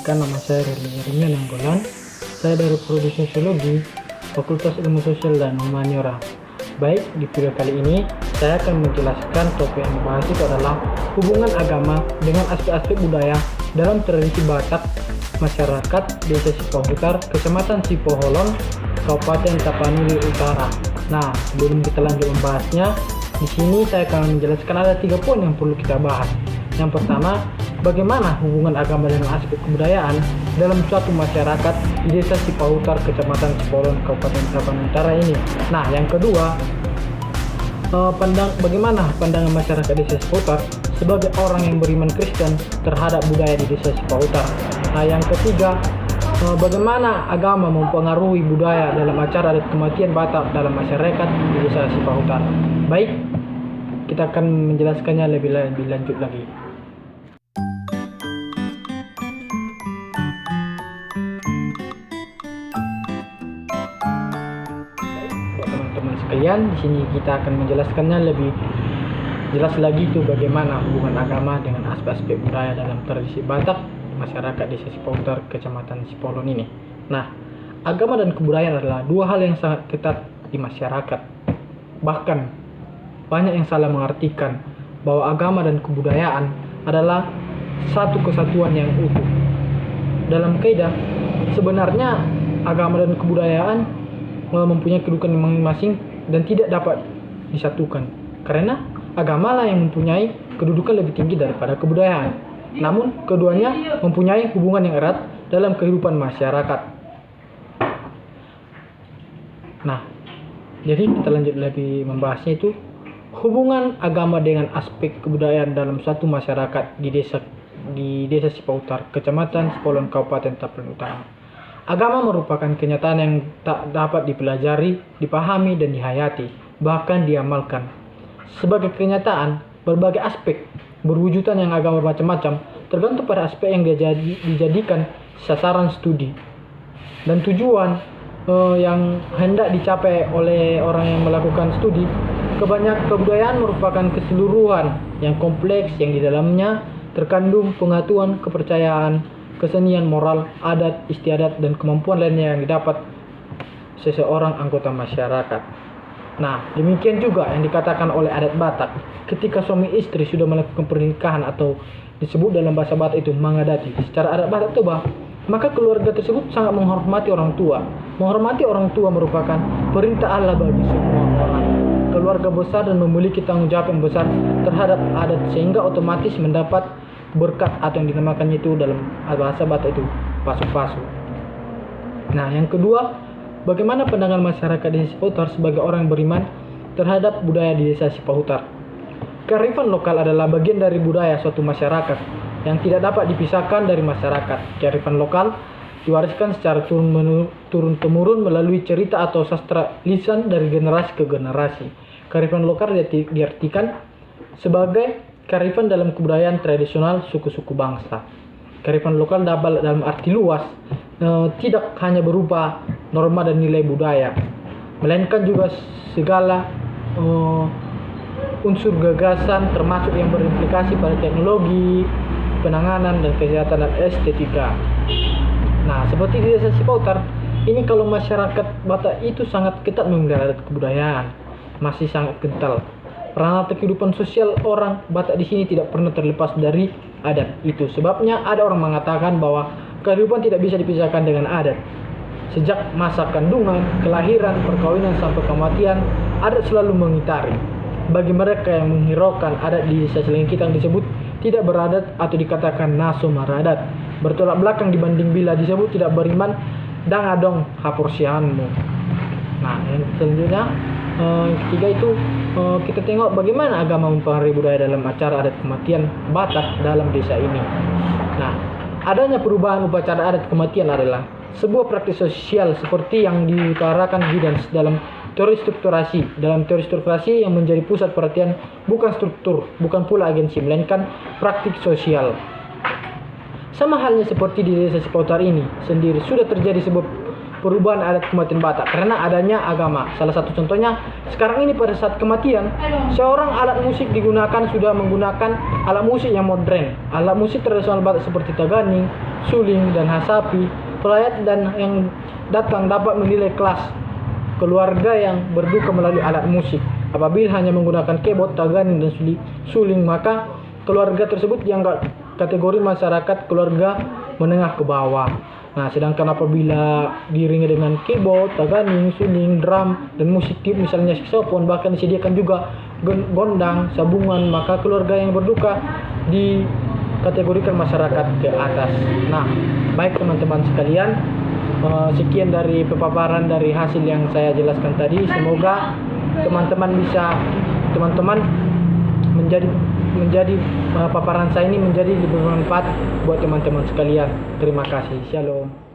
Perkenalkan, nama saya Rili Yeremia Nanggolan. Saya dari Prodi Sosiologi, Fakultas Ilmu Sosial dan Humaniora. Baik, di video kali ini saya akan menjelaskan topik yang dibahas itu adalah hubungan agama dengan aspek-aspek budaya dalam tradisi Batak masyarakat Desa Sipahutar, Kecamatan Sipoholon, Kabupaten Tapanuli Utara. Nah, sebelum kita lanjut membahasnya, di sini saya akan menjelaskan ada 3 poin yang perlu kita bahas. Yang pertama, bagaimana hubungan agama dengan aspek kebudayaan dalam suatu masyarakat di Desa Sipahutar, Kecamatan Sipoholon, Kabupaten Tapanuli Utara ini. Nah, yang kedua, bagaimana pandangan masyarakat Desa Sipahutar sebagai orang yang beriman Kristen terhadap budaya di Desa Sipahutar. Nah, yang ketiga, bagaimana agama mempengaruhi budaya dalam acara adat kematian Batak dalam masyarakat di Desa Sipahutar. Baik, kita akan menjelaskannya lebih lanjut lagi. Teman-teman sekalian, di sini kita akan menjelaskannya lebih jelas lagi itu bagaimana hubungan agama dengan aspek-aspek budaya dalam tradisi Batak masyarakat Desa Sipahutar, Kecamatan Sipoholon ini. Nah, agama dan kebudayaan adalah dua hal yang sangat ketat di masyarakat. Bahkan banyak yang salah mengartikan bahwa agama dan kebudayaan adalah satu kesatuan yang utuh. Dalam kaidah, sebenarnya agama dan kebudayaan mempunyai kedudukan masing-masing dan tidak dapat disatukan, karena agama lah yang mempunyai kedudukan lebih tinggi daripada kebudayaan. Namun keduanya mempunyai hubungan yang erat dalam kehidupan masyarakat. Nah, jadi kita lanjut lagi membahasnya itu hubungan agama dengan aspek kebudayaan dalam suatu masyarakat di Desa Sipahutar, Kecamatan Sipoholon, Kabupaten Tapanuli Utara. Agama merupakan kenyataan yang tak dapat dipelajari, dipahami, dan dihayati, bahkan diamalkan. Sebagai kenyataan, berbagai aspek berwujudan yang agama macam-macam tergantung pada aspek yang dijadikan sasaran studi dan tujuan yang hendak dicapai oleh orang yang melakukan studi. Kebudayaan merupakan keseluruhan yang kompleks yang di dalamnya terkandung pengetahuan, kepercayaan, kesenian, moral, adat, istiadat, dan kemampuan lainnya yang didapat seseorang anggota masyarakat. Nah, demikian juga yang dikatakan oleh adat Batak. Ketika suami istri sudah melakukan pernikahan atau disebut dalam bahasa Batak itu mangadati, secara adat Batak Toba, maka keluarga tersebut sangat menghormati orang tua. Menghormati orang tua merupakan perintah Allah bagi semua orang. Keluarga besar dan memiliki tanggung jawab yang besar terhadap adat, sehingga otomatis mendapat berkat atau yang dinamakannya itu dalam bahasa Batak itu pasu-pasu. Nah, yang kedua, bagaimana pandangan masyarakat di Sipahutar sebagai orang yang beriman terhadap budaya di Desa Sipahutar. Kearifan lokal adalah bagian dari budaya suatu masyarakat yang tidak dapat dipisahkan dari masyarakat. Kearifan lokal diwariskan secara turun-temurun melalui cerita atau sastra lisan dari generasi ke generasi. Kearifan lokal diartikan sebagai kearifan dalam kebudayaan tradisional suku-suku bangsa. Kearifan lokal dalam arti luas tidak hanya berupa norma dan nilai budaya, melainkan juga segala unsur gagasan termasuk yang berimplikasi pada teknologi, penanganan, dan kesehatan dan estetika. Nah, seperti di Desa Sipahutar ini, kalau masyarakat Batak itu sangat ketat memelihara adat kebudayaan, masih sangat kental. Ranah kehidupan sosial orang Batak di sini tidak pernah terlepas dari adat itu. Sebabnya ada orang mengatakan bahwa kehidupan tidak bisa dipisahkan dengan adat. Sejak masa kandungan, kelahiran, perkawinan sampai kematian, adat selalu mengitari. Bagi mereka yang menghiraukan adat di desa selengkitang disebut tidak beradat atau dikatakan naso maradat, bertolak belakang dibanding bila disebut tidak beriman dan adong hapursianmu. Nah, yang selanjutnya, yang ketiga itu kita tengok bagaimana agama mempengaruhi budaya dalam acara adat kematian Batak dalam desa ini. Nah, adanya perubahan upacara adat kematian adalah sebuah praktik sosial seperti yang diutarakan Giddens dalam teori strukturasi. Dalam teori strukturasi yang menjadi pusat perhatian bukan struktur, bukan pula agensi, melainkan praktik sosial. Sama halnya seperti di Desa Sipahutar ini sendiri sudah terjadi sebuah perubahan adat kematian Batak karena adanya agama. Salah satu contohnya sekarang ini pada saat kematian, seorang alat musik sudah menggunakan alat musik yang modern. Alat musik tradisional Batak seperti taganing, suling, dan hasapi, pelayat dan yang datang dapat menilai kelas keluarga yang berduka melalui alat musik. Apabila hanya menggunakan keyboard, taganing, dan suling, maka keluarga tersebut dianggap kategori masyarakat keluarga menengah ke bawah. Nah, sedangkan apabila diiringi dengan keyboard, taganing, suling, drum, dan musik tiup misalnya saxophone, bahkan disediakan juga gondang, sabungan, maka keluarga yang berduka dikategorikan masyarakat ke atas. Nah, baik teman-teman sekalian, sekian dari paparan dari hasil yang saya jelaskan tadi. Semoga teman-teman menjadi paparan saya ini menjadi lebih bermanfaat buat teman-teman sekalian. Terima kasih. Shalom.